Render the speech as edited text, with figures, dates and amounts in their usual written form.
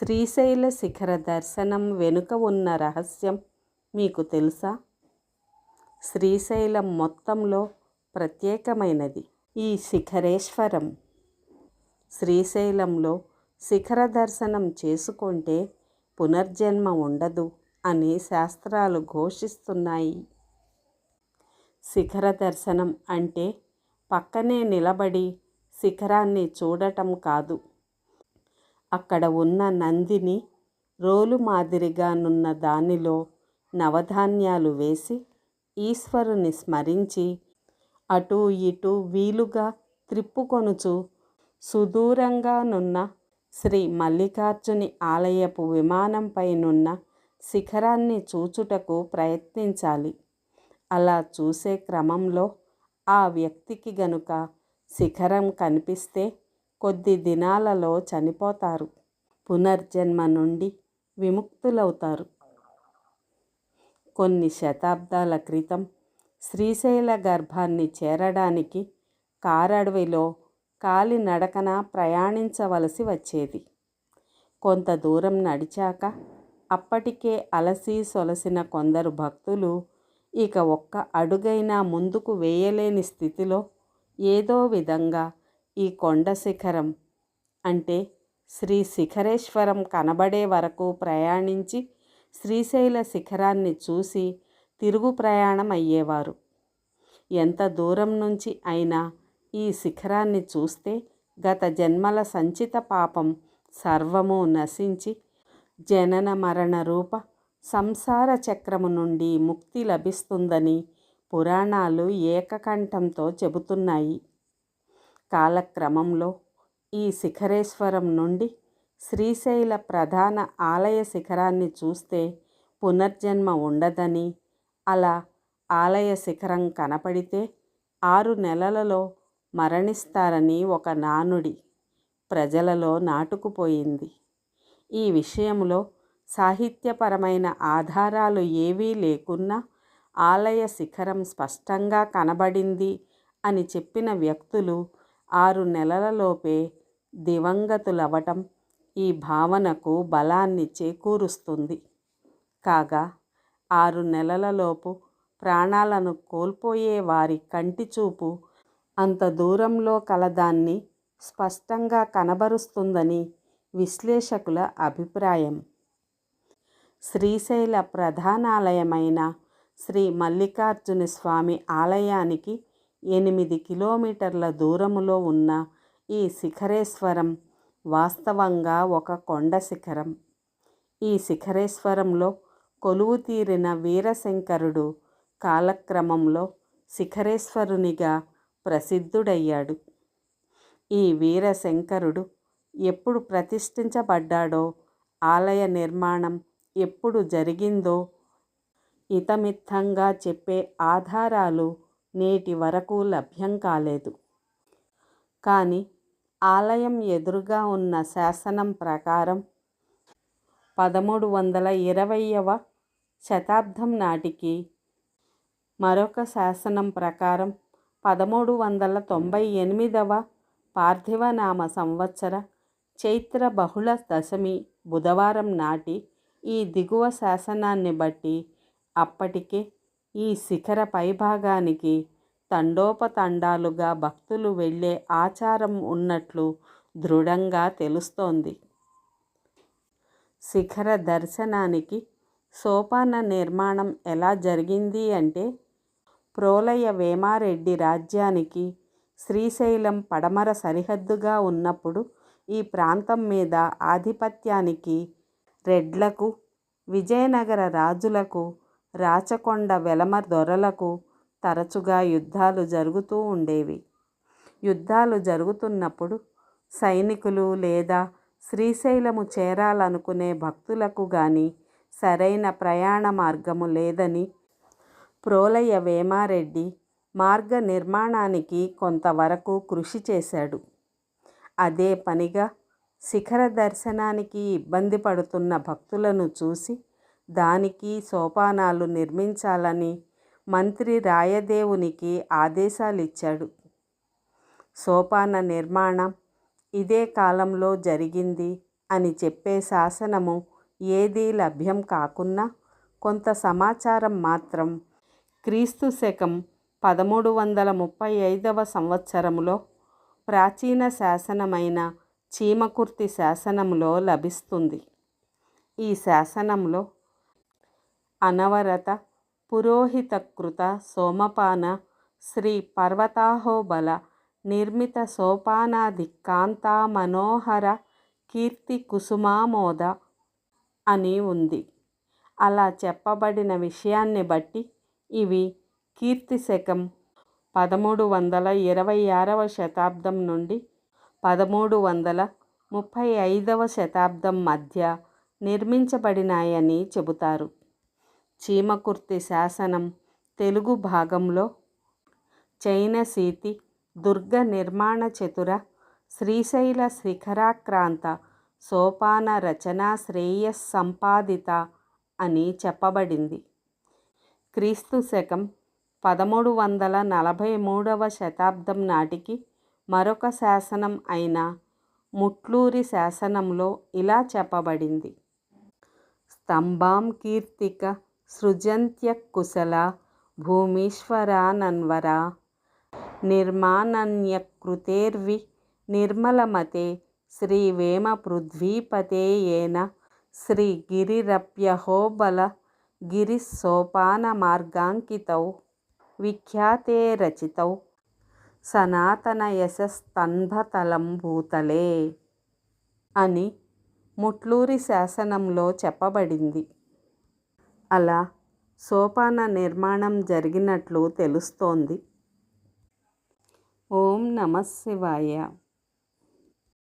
శ్రీశైల శిఖర దర్శనం వెనుక ఉన్న రహస్యం మీకు తెలుసా? శ్రీశైలం మొత్తంలో ప్రత్యేకమైనది ఈ శిఖరేశ్వరం. శ్రీశైలంలో శిఖర దర్శనం చేసుకుంటే పునర్జన్మ ఉండదు అని శాస్త్రాలు ఘోషిస్తున్నాయి. శిఖర దర్శనం అంటే పక్కనే నిలబడి శిఖరాన్ని చూడటం కాదు. అక్కడ ఉన్న నందిని రోలు మాదిరిగానున్న దానిలో నవధాన్యాలు వేసి ఈశ్వరుని స్మరించి అటూ ఇటూ వీలుగా త్రిప్పుకొనుచు సుదూరంగానున్న శ్రీ మల్లికార్జుని ఆలయపు విమానంపైనున్న శిఖరాన్ని చూచుటకు ప్రయత్నించాలి. అలా చూసే క్రమంలో ఆ వ్యక్తికి గనుక శిఖరం కనిపిస్తే కొద్ది దినాలలో చనిపోతారు, పునర్జన్మ నుండి విముక్తులవుతారు. కొన్ని శతాబ్దాల క్రితం శ్రీశైల గర్భాన్ని చేరడానికి కారడవిలో కాలినడకన ప్రయాణించవలసి వచ్చేది. కొంత దూరం నడిచాక అప్పటికే అలసి సొలసిన కొందరు భక్తులు ఇక ఒక్క అడుగైనా ముందుకు వేయలేని స్థితిలో ఏదో విధంగా ఈ కొండ శిఖరం అంటే శ్రీ శిఖరేశ్వరం కనబడే వరకు ప్రయాణించి శ్రీశైల శిఖరాన్ని చూసి తిరుగు ప్రయాణం అయ్యేవారు. ఎంత దూరం నుంచి అయినా ఈ శిఖరాన్ని చూస్తే గత జన్మల సంచిత పాపం సర్వము నశించి జనన మరణ రూప సంసార చక్రము నుండి ముక్తి లభిస్తుందని పురాణాలు ఏకకంఠంతో చెబుతున్నాయి. కాలక్రమంలో ఈ శిఖరేశ్వరం నుండి శ్రీశైల ప్రధాన ఆలయ శిఖరాన్ని చూస్తే పునర్జన్మ ఉండదని, అలా ఆలయ శిఖరం కనపడితే 6 నెలలలో మరణిస్తారని ఒక నానుడి ప్రజలలో నాటుకుపోయింది. ఈ విషయంలో సాహిత్యపరమైన ఆధారాలు ఏవీ లేకున్నా ఆలయ శిఖరం స్పష్టంగా కనబడింది అని చెప్పిన వ్యక్తులు 6 నెలలలోపే దివంగతులవటం ఈ భావనకు బలాన్ని చేకూరుస్తుంది. కాగా 6 నెలలలోపు ప్రాణాలను కోల్పోయే వారి కంటి చూపు అంత దూరంలో కలదాన్ని స్పష్టంగా కనబరుస్తుందని విశ్లేషకుల అభిప్రాయం. శ్రీశైల ప్రధానాలయమైన శ్రీ మల్లికార్జున స్వామి ఆలయానికి 8 కిలోమీటర్ల దూరములో ఉన్న ఈ శిఖరేశ్వరం వాస్తవంగా ఒక కొండ శిఖరం. ఈ శిఖరేశ్వరంలో కొలువు తీరిన వీరశంకరుడు కాలక్రమంలో శిఖరేశ్వరునిగా ప్రసిద్ధుడయ్యాడు. ఈ వీరశంకరుడు ఎప్పుడు ప్రతిష్ఠించబడ్డాడో, ఆలయ నిర్మాణం ఎప్పుడు జరిగిందో ఇతమిత్తంగా చెప్పే ఆధారాలు నేటి వరకు లభ్యం కాలేదు. కానీ ఆలయం ఎదురుగా ఉన్న శాసనం ప్రకారం 1320వ శతాబ్దం నాటికి, మరొక శాసనం ప్రకారం 1398వ పార్థివనామ సంవత్సర చైత్ర బహుళ దశమి బుధవారం నాటి ఈ దిగువ శాసనాన్ని బట్టి అప్పటికే ఈ శిఖర పైభాగానికి తండోపతండాలుగా భక్తులు వెళ్ళే ఆచారం ఉన్నట్లు దృఢంగా తెలుస్తోంది. శిఖర దర్శనానికి సోపాన నిర్మాణం ఎలా జరిగింది అంటే, ప్రోలయ వేమారెడ్డి రాజ్యానికి శ్రీశైలం పడమర సరిహద్దుగా ఉన్నప్పుడు ఈ ప్రాంతం మీద ఆధిపత్యానికి రెడ్లకు, విజయనగర రాజులకు, రాచకొండ వెలమ దొరలకు తరచుగా యుద్ధాలు జరుగుతూ ఉండేవి. యుద్ధాలు జరుగుతున్నప్పుడు సైనికులు లేదా శ్రీశైలము చేరాలనుకునే భక్తులకు గాని సరైన ప్రయాణ మార్గము లేదని ప్రోలయ వేమారెడ్డి మార్గ నిర్మాణానికి కొంతవరకు కృషి చేశాడు. అదే పనిగా శిఖర దర్శనానికి ఇబ్బంది పడుతున్న భక్తులను చూసి దానికి సోపానాలు నిర్మించాలని మంత్రి రాయదేవునికి ఆదేశాలిచ్చాడు. సోపాన నిర్మాణం ఇదే కాలంలో జరిగింది అని చెప్పే శాసనము ఏదీ లభ్యం కాకున్నా కొంత సమాచారం మాత్రం క్రీస్తు శకం 1335 సంవత్సరంలో ప్రాచీన శాసనమైన చీమకుర్తి శాసనంలో లభిస్తుంది. ఈ శాసనంలో అనవరత పురోహితకృత సోమపాన శ్రీ పర్వతాహోబల నిర్మిత సోపానాది కాంతా మనోహర కీర్తి కుసుమామోద అని ఉంది. అలా చెప్పబడిన విషయాన్ని బట్టి ఇవి కీర్తి శకం 1326 శతాబ్దం నుండి 1335 శతాబ్దం మధ్య నిర్మించబడినాయని చెబుతారు. చీమకుర్తి శాసనం తెలుగు భాగంలో చైనసీతి దుర్గ నిర్మాణ చతుర శ్రీశైల శిఖరాక్రాంత సోపాన రచనా శ్రేయస్సంపాదిత అని చెప్పబడింది. క్రీస్తు శకం 1343 శతాబ్దం నాటికి మరొక శాసనం అయిన ముట్లూరి శాసనంలో ఇలా చెప్పబడింది. స్తంభాం కీర్తిక సృజంత్యకుశల భూమీశ్వరానన్వరా నిర్మాణన్యకృతేర్వి నిర్మలమతే శ్రీవేమ పృథ్వీపతేయేన శ్రీగిరిరప్యహోబల గిరిసోపాన మార్గాంకితౌ విఖ్యాతే రచితౌ సనాతన యశస్తన్భతలం భూతలే అని ముట్లూరి శాసనంలో చెప్పబడింది. అలా సోపాన నిర్మాణం జరిగినట్లు తెలుస్తోంది. ఓం నమః శివాయ.